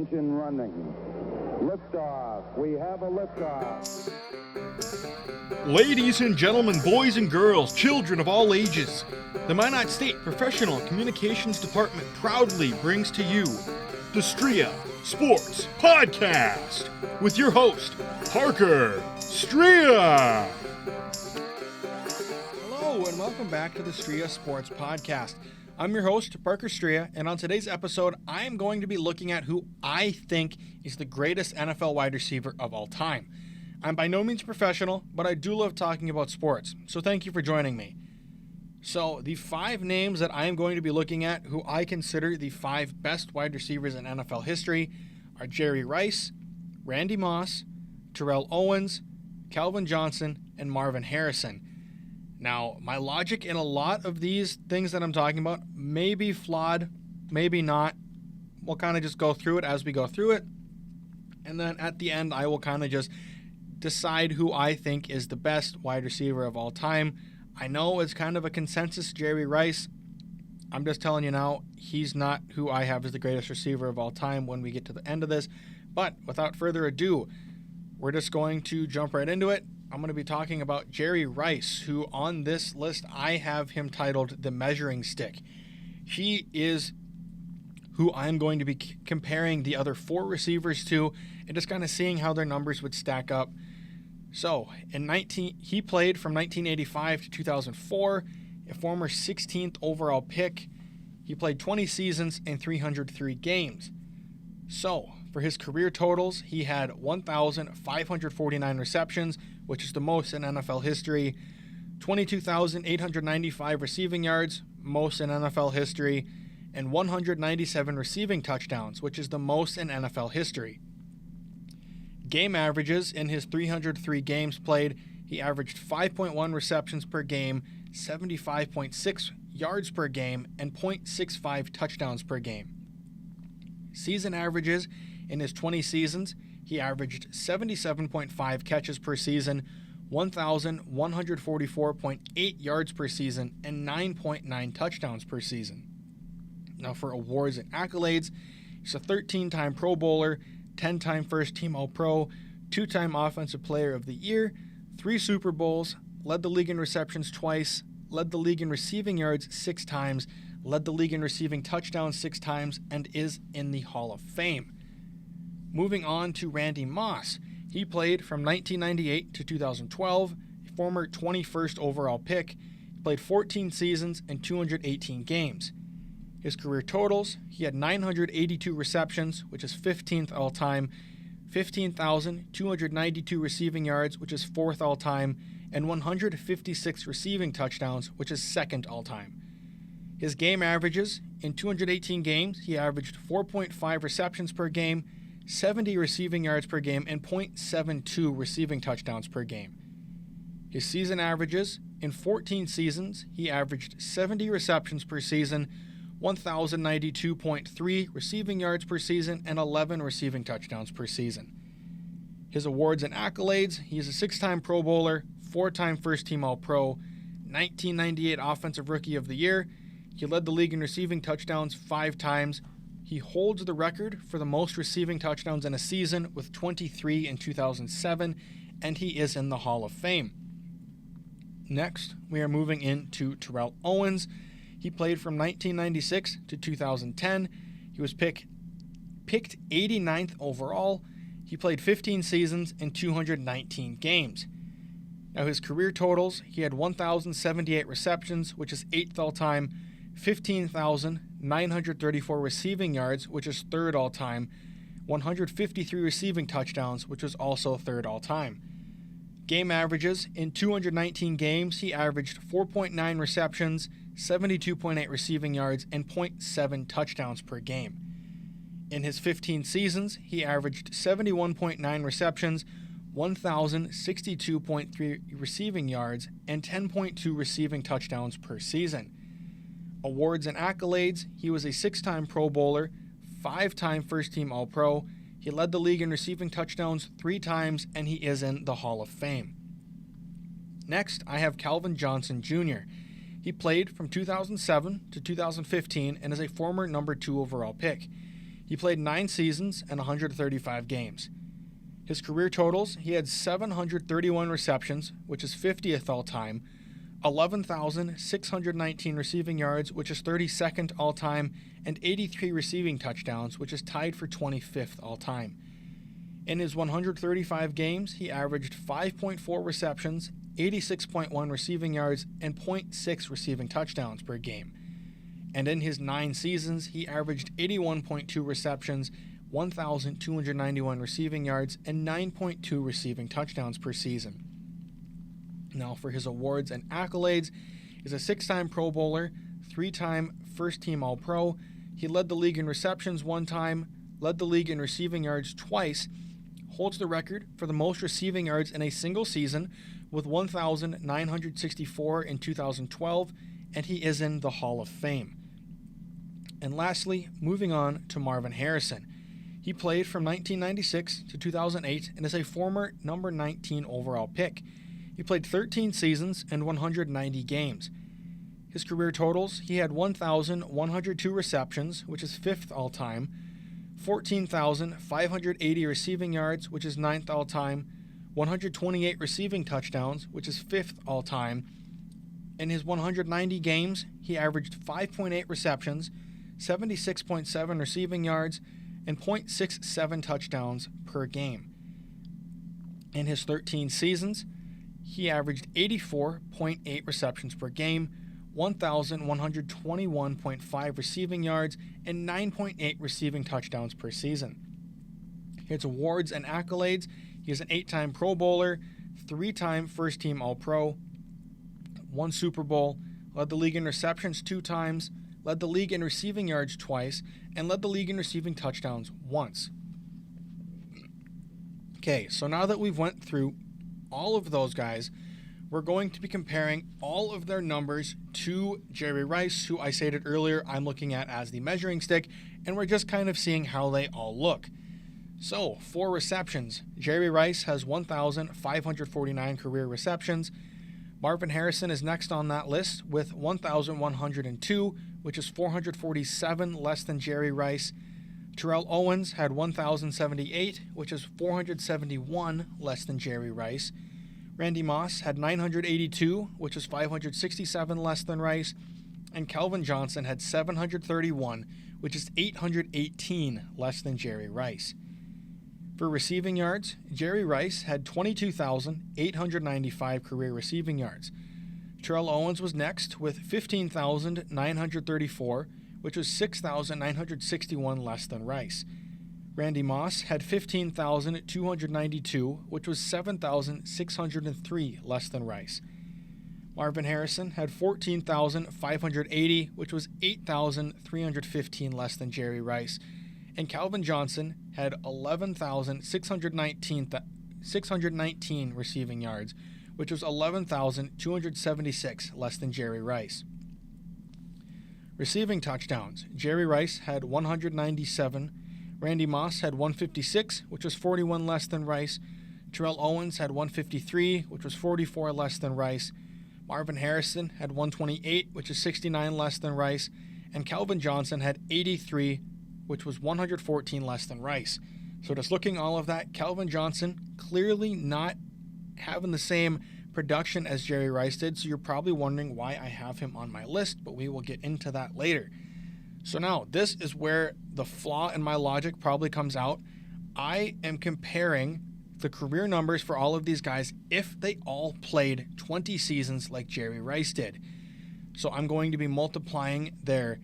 engine running. Liftoff. We have a liftoff. Ladies and gentlemen, boys and girls, children of all ages, the Minot State Professional Communications Department proudly brings to you the Striha Sports Podcast with your host, Parker Striha. Hello and welcome back to the Striha Sports Podcast. I'm your host, Parker Striha, and on today's episode, I am going to be looking at who I think is the greatest NFL wide receiver of all time. I'm by no means professional, but I do love talking about sports, so thank you for joining me. So, the 5 names that I am going to be looking at who I consider the 5 best wide receivers in NFL history are Jerry Rice, Randy Moss, Terrell Owens, Calvin Johnson, and Marvin Harrison. Now, my logic in a lot of these things that I'm talking about may be flawed, maybe not. We'll kind of just go through it as we go through it. And then at the end, I will kind of just decide who I think is the best wide receiver of all time. I know it's kind of a consensus, Jerry Rice. I'm just telling you now, he's not who I have as the greatest receiver of all time when we get to the end of this. But without further ado, we're just going to jump right into it. I'm going to be talking about Jerry Rice, who on this list, I have him titled the measuring stick. He is who I'm going to be comparing the other 4 receivers to and just kind of seeing how their numbers would stack up. So, he played from 1985 to 2004, a former 16th overall pick. He played 20 seasons and 303 games. So, for his career totals, he had 1,549 receptions, which is the most in NFL history, 22,895 receiving yards, most in NFL history, and 197 receiving touchdowns, which is the most in NFL history. Game averages in his 303 games played, he averaged 5.1 receptions per game, 75.6 yards per game, and 0.65 touchdowns per game. Season averages in his 20 seasons, he averaged 77.5 catches per season, 1,144.8 yards per season, and 9.9 touchdowns per season. Now for awards and accolades, he's a 13-time Pro Bowler, 10-time First-Team All-Pro, 2-time Offensive Player of the Year, 3 Super Bowls, led the league in receptions twice, led the league in receiving yards 6 times, led the league in receiving touchdowns 6 times, and is in the Hall of Fame. Moving on to Randy Moss. He played from 1998 to 2012, a former 21st overall pick. He played 14 seasons and 218 games. His career totals, he had 982 receptions, which is 15th all-time, 15,292 receiving yards, which is 4th all-time, and 156 receiving touchdowns, which is 2nd all-time. His game averages, in 218 games, he averaged 4.5 receptions per game, 70 receiving yards per game, and 0.72 receiving touchdowns per game. His season averages, in 14 seasons, he averaged 70 receptions per season, 1,092.3 receiving yards per season, and 11 receiving touchdowns per season. His awards and accolades, he is a 6-time Pro Bowler, 4-time First-Team All-Pro, 1998 Offensive Rookie of the Year. He led the league in receiving touchdowns 5 times. He holds the record for the most receiving touchdowns in a season with 23 in 2007, and he is in the Hall of Fame. Next, we are moving into Terrell Owens. He played from 1996 to 2010. He was picked 89th overall. He played 15 seasons and 219 games. Now his career totals, he had 1,078 receptions, which is 8th all-time, 15,934 receiving yards, which is 3rd all-time, 153 receiving touchdowns, which was also 3rd all-time. Game averages, in 219 games, he averaged 4.9 receptions, 72.8 receiving yards, and 0.7 touchdowns per game. In his 15 seasons, he averaged 71.9 receptions, 1,062.3 receiving yards, and 10.2 receiving touchdowns per season. Awards and accolades, he was a 6-time Pro Bowler, 5-time First-Team All-Pro. He led the league in receiving touchdowns 3 times, and he is in the Hall of Fame. Next, I have Calvin Johnson Jr. He played from 2007 to 2015 and is a former number 2 overall pick. He played 9 seasons and 135 games. His career totals, he had 731 receptions, which is 50th all-time, 11,619 receiving yards, which is 32nd all-time, and 83 receiving touchdowns, which is tied for 25th all-time. In his 135 games, he averaged 5.4 receptions, 86.1 receiving yards, and 0.6 receiving touchdowns per game. And in his 9 seasons, he averaged 81.2 receptions, 1,291 receiving yards, and 9.2 receiving touchdowns per season. Now, for his awards and accolades, he's a 6-time Pro Bowler, 3-time first-team All-Pro. He led the league in receptions 1 time, led the league in receiving yards twice, holds the record for the most receiving yards in a single season with 1,964 in 2012, and he is in the Hall of Fame. And lastly, moving on to Marvin Harrison. He played from 1996 to 2008 and is a former number 19 overall pick. He played 13 seasons and 190 games. His career totals, he had 1,102 receptions, which is 5th all-time, 14,580 receiving yards, which is 9th all-time, 128 receiving touchdowns, which is 5th all-time. In his 190 games, he averaged 5.8 receptions, 76.7 receiving yards, and 0.67 touchdowns per game. In his 13 seasons, he averaged 84.8 receptions per game, 1,121.5 receiving yards, and 9.8 receiving touchdowns per season. His awards and accolades, he is an 8-time Pro Bowler, 3-time first-team All-Pro, 1 Super Bowl, led the league in receptions 2 times, led the league in receiving yards twice, and led the league in receiving touchdowns once. Okay, so now that we've went through all of those guys, we're going to be comparing all of their numbers to Jerry Rice, who I stated earlier I'm looking at as the measuring stick, and we're just kind of seeing how they all look. So, for receptions, Jerry Rice has 1,549 career receptions. Marvin Harrison is next on that list with 1,102, which is 447 less than Jerry Rice. Terrell Owens had 1,078, which is 471 less than Jerry Rice. Randy Moss had 982, which is 567 less than Rice. And Calvin Johnson had 731, which is 818 less than Jerry Rice. For receiving yards, Jerry Rice had 22,895 career receiving yards. Terrell Owens was next with 15,934, which was 6,961 less than Rice. Randy Moss had 15,292, which was 7,603 less than Rice. Marvin Harrison had 14,580, which was 8,315 less than Jerry Rice. And Calvin Johnson had 11,619 receiving yards, which was 11,276 less than Jerry Rice. Receiving touchdowns, Jerry Rice had 197, Randy Moss had 156, which was 41 less than Rice. Terrell Owens had 153, which was 44 less than Rice. Marvin Harrison had 128, which is 69 less than Rice. And Calvin Johnson had 83, which was 114 less than Rice. So just looking all of that, Calvin Johnson clearly not having the same production as Jerry Rice did, so you're probably wondering why I have him on my list, but we will get into that later. So now, this is where the flaw in my logic probably comes out. I am comparing the career numbers for all of these guys if they all played 20 seasons like Jerry Rice did. So I'm going to be multiplying their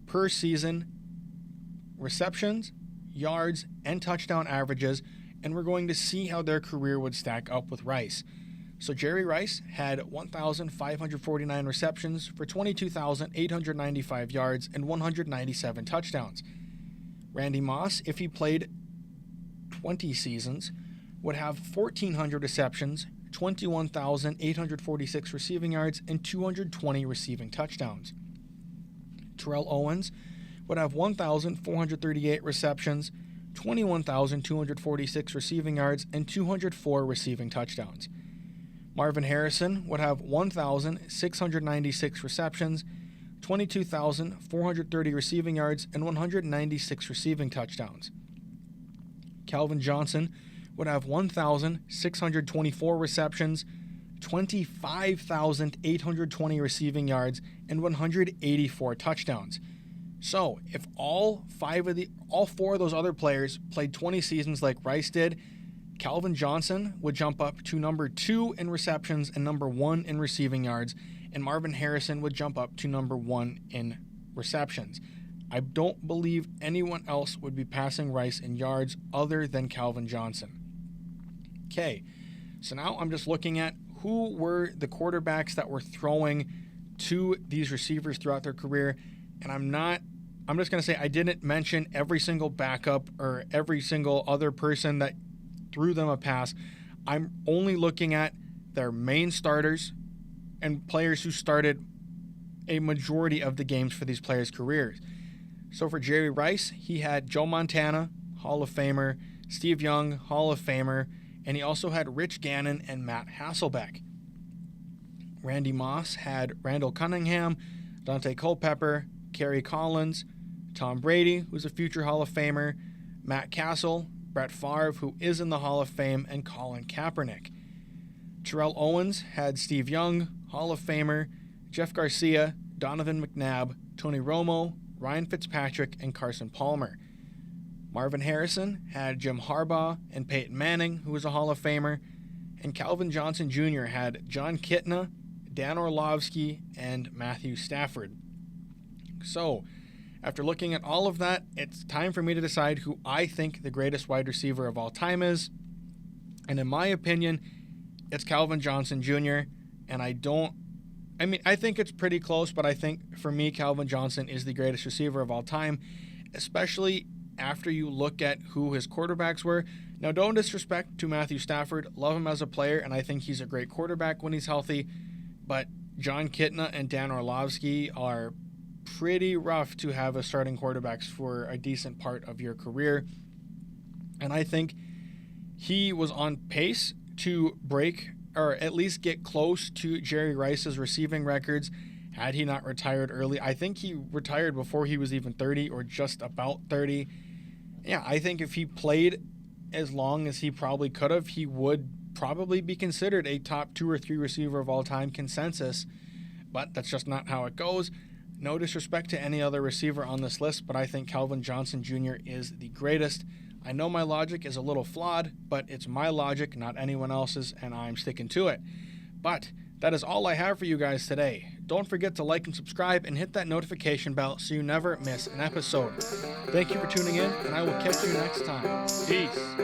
per season receptions, yards, and touchdown averages, and we're going to see how their career would stack up with Rice. So Jerry Rice had 1,549 receptions for 22,895 yards and 197 touchdowns. Randy Moss, if he played 20 seasons, would have 1,400 receptions, 21,846 receiving yards, and 220 receiving touchdowns. Terrell Owens would have 1,438 receptions, 21,246 receiving yards, and 204 receiving touchdowns. Marvin Harrison would have 1,696 receptions, 22,430 receiving yards, and 196 receiving touchdowns. Calvin Johnson would have 1,624 receptions, 25,820 receiving yards, and 184 touchdowns. So, if all four of those other players played 20 seasons like Rice did, Calvin Johnson would jump up to number 2 in receptions and number 1 in receiving yards, and Marvin Harrison would jump up to number 1 in receptions. I don't believe anyone else would be passing Rice in yards other than Calvin Johnson. Okay, so now I'm just looking at who were the quarterbacks that were throwing to these receivers throughout their career, and I'm just going to say I didn't mention every single backup or every single other person that threw them a pass. I'm only looking at their main starters and players who started a majority of the games for these players' careers. So for Jerry Rice, he had Joe Montana, Hall of Famer, Steve Young, Hall of Famer, and he also had Rich Gannon and Matt Hasselbeck. Randy Moss had Randall Cunningham, Dante Culpepper, Kerry Collins, Tom Brady, who's a future Hall of Famer, Matt Castle, Brett Favre, who is in the Hall of Fame, and Colin Kaepernick. Terrell Owens had Steve Young, Hall of Famer, Jeff Garcia, Donovan McNabb, Tony Romo, Ryan Fitzpatrick, and Carson Palmer. Marvin Harrison had Jim Harbaugh and Peyton Manning, who was a Hall of Famer, and Calvin Johnson Jr. had John Kitna, Dan Orlovsky, and Matthew Stafford. So, after looking at all of that, it's time for me to decide who I think the greatest wide receiver of all time is. And in my opinion, it's Calvin Johnson Jr. And I think it's pretty close, but I think for me, Calvin Johnson is the greatest receiver of all time, especially after you look at who his quarterbacks were. Now, don't disrespect to Matthew Stafford. Love him as a player, and I think he's a great quarterback when he's healthy. But John Kitna and Dan Orlovsky are pretty rough to have as starting quarterbacks for a decent part of your career. And I think he was on pace to break or at least get close to Jerry Rice's receiving records had he not retired early. I think he retired before he was even 30 or just about 30. Yeah, I think if he played as long as he probably could have, he would probably be considered a top 2 or 3 receiver of all time consensus. But that's just not how it goes. No disrespect to any other receiver on this list, but I think Calvin Johnson Jr. is the greatest. I know my logic is a little flawed, but it's my logic, not anyone else's, and I'm sticking to it. But that is all I have for you guys today. Don't forget to like and subscribe and hit that notification bell so you never miss an episode. Thank you for tuning in, and I will catch you next time. Peace.